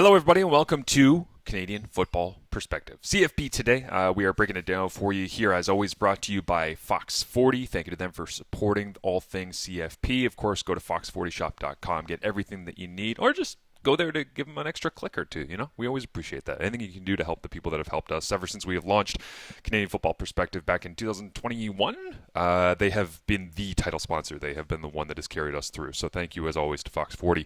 Hello, everybody, and welcome to Canadian Football Perspective. CFP today, we are breaking it down for you here, as always, brought to you by Fox 40. Thank you to them for supporting all things CFP. Of course, go to fox40shop.com, get everything that you need, or just go there to give them an extra click or two. We always appreciate that. Anything you can do to help the people that have helped us ever since we have launched Canadian Football Perspective back in 2021. They have been the title sponsor. They have been the one that has carried us through. So thank you, as always, to Fox 40.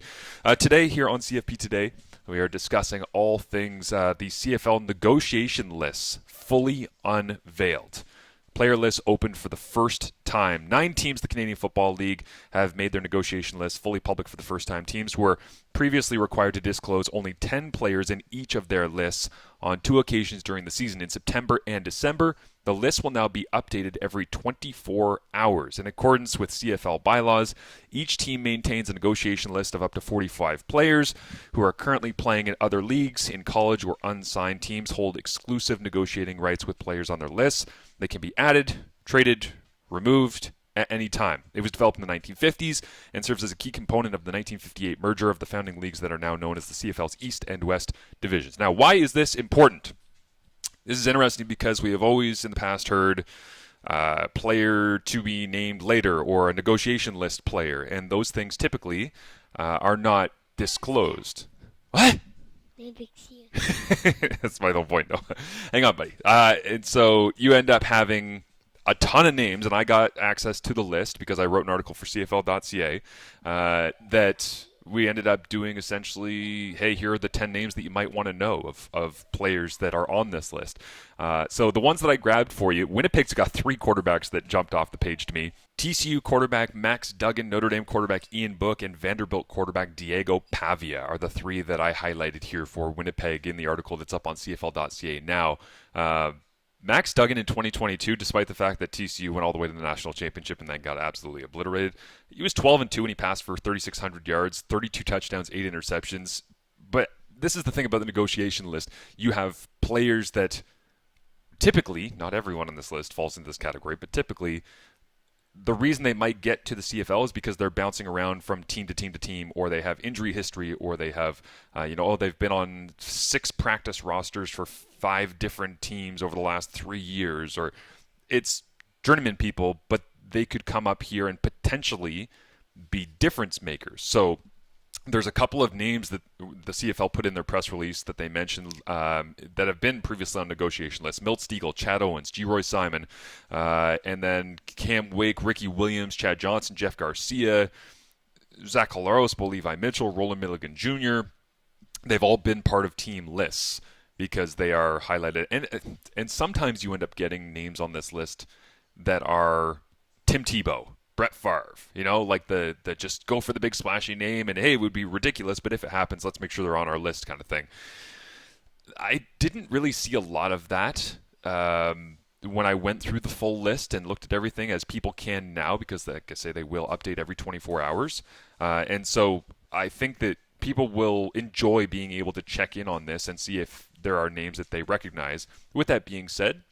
Today, here on CFP Today, we are discussing all things the CFL negotiation lists fully unveiled. Player lists opened for the first time. 9 teams, the Canadian Football League, have made their negotiation lists fully public for the first time. Teams were previously required to disclose only 10 players in each of their lists on 2 occasions during the season, in September and December. The list will now be updated every 24 hours. In accordance with CFL bylaws, each team maintains a negotiation list of up to 45 players who are currently playing in other leagues. In college or unsigned, teams hold exclusive negotiating rights with players on their lists. They can be added, traded, removed at any time. It was developed in the 1950s and serves as a key component of the 1958 merger of the founding leagues that are now known as the CFL's East and West divisions. Now, why is this important? This is interesting because we have always in the past heard player to be named later or a negotiation list player, and those things typically are not disclosed. What? That's my whole point. No. Hang on, buddy. And so you end up having a ton of names, and I got access to the list because I wrote an article for CFL.ca that we ended up doing essentially, hey, here are the 10 names that you might want to know of players that are on this list. So the ones that I grabbed for you, Winnipeg's got 3 quarterbacks that jumped off the page to me. TCU quarterback Max Duggan, Notre Dame quarterback Ian Book, and Vanderbilt quarterback Diego Pavia are the 3 that I highlighted here for Winnipeg in the article that's up on CFL.ca now. Max Duggan in 2022, despite the fact that TCU went all the way to the national championship and then got absolutely obliterated, he was 12-2 and he passed for 3,600 yards, 32 touchdowns, 8 interceptions. But this is the thing about the negotiation list. You have players that typically, not everyone on this list falls into this category, but typically the reason they might get to the CFL is because they're bouncing around from team to team to team, or they have injury history, or they have, they've been on 6 practice rosters for 5 different teams over the last 3 years, or it's journeyman people, but they could come up here and potentially be difference makers. So there's a couple of names that the CFL put in their press release that they mentioned that have been previously on negotiation lists. Milt Stegall, Chad Owens, G. Roy Simon, and then Cam Wake, Ricky Williams, Chad Johnson, Jeff Garcia, Zach Collaros, Levi Mitchell, Roland Milligan Jr. They've all been part of team lists because they are highlighted. And sometimes you end up getting names on this list that are Tim Tebow, Brett Favre, like the just go for the big splashy name and, hey, it would be ridiculous, but if it happens, let's make sure they're on our list kind of thing. I didn't really see a lot of that when I went through the full list and looked at everything, as people can now, because, like I say, they will update every 24 hours. And so I think that people will enjoy being able to check in on this and see if there are names that they recognize. With that being said,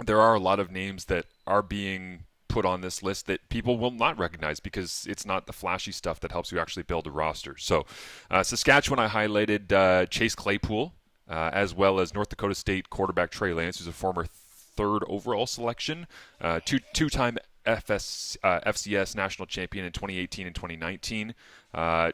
there are a lot of names that are being put on this list that people will not recognize because it's not the flashy stuff that helps you actually build a roster. So Saskatchewan, I highlighted Chase Claypool, as well as North Dakota State quarterback Trey Lance, who's a former 3rd overall selection, two-time FCS national champion in 2018 and 2019.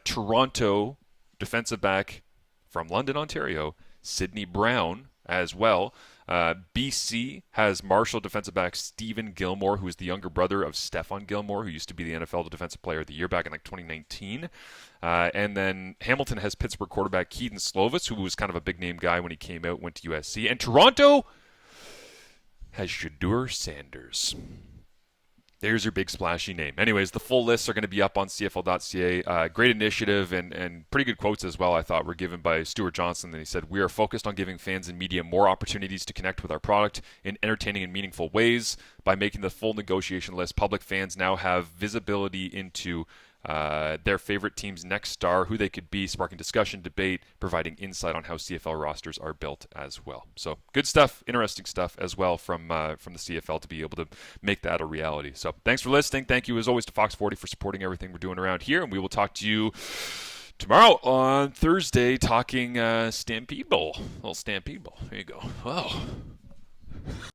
Toronto defensive back from London, Ontario, Sidney Brown as well. BC has Marshall defensive back Stephen Gilmore, who is the younger brother of Stephon Gilmore, who used to be the NFL Defensive Player of the Year back in 2019. And then Hamilton has Pittsburgh quarterback Keaton Slovis, who was kind of a big-name guy when he came out, went to USC. And Toronto has Shedeur Sanders. There's your big splashy name. Anyways, the full lists are going to be up on CFL.ca. Great initiative and pretty good quotes as well, I thought, were given by Stuart Johnson. And he said, "We are focused on giving fans and media more opportunities to connect with our product in entertaining and meaningful ways. By making the full negotiation list public, fans now have visibility into their favorite team's next star, who they could be, sparking discussion, debate, providing insight on how CFL rosters are built as well." So good stuff, interesting stuff as well from the CFL to be able to make that a reality. So thanks for listening. Thank you as always to Fox 40 for supporting everything we're doing around here, and we will talk to you Tomorrow on Thursday, talking Stampede Bowl. Little Stampede Bowl. There you go. Wow.